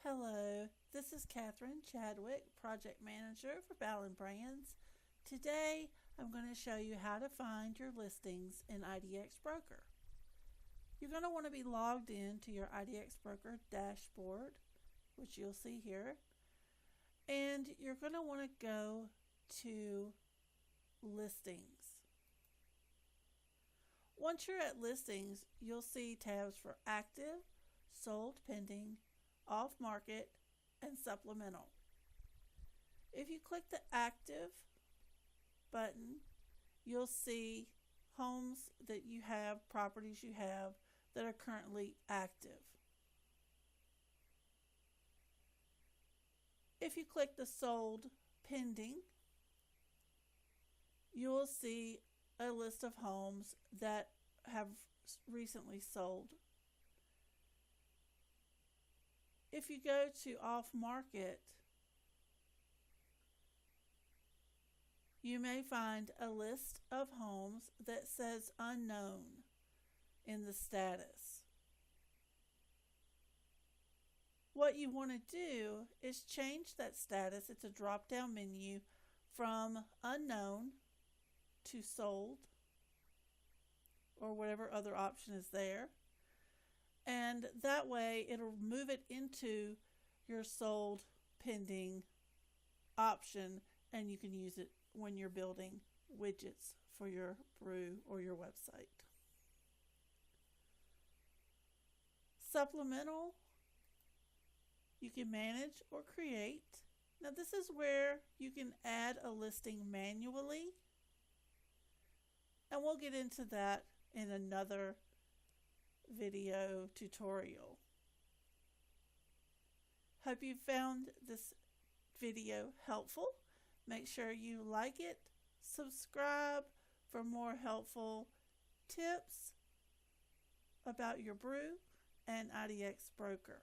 Hello, this is Catherine Chadwick, Project Manager for Ballin Brands. Today, I'm going to show you how to find your listings in IDX Broker. You're going to want to be logged in to your IDX Broker dashboard, which you'll see here, and you're going to want to go to Listings. Once you're at Listings, you'll see tabs for Active, Sold Pending, Off Market, and Supplemental. If you click the Active button, you'll see homes that you have, properties you have that are currently active. If you click the Sold Pending, you'll see a list of homes that have recently sold. If you go to Off Market, you may find a list of homes that says unknown in the status. What you want to do is change that status. It's a drop-down menu from unknown to sold, or whatever other option is there. And that way it'll move it into your sold pending option, and you can use it when you're building widgets for your brew or your website. Supplemental, you can manage or create. Now this is where you can add a listing manually, and we'll get into that in another video tutorial. Hope you found this video helpful. Make sure you like it, subscribe for more helpful tips about your brew and IDX Broker.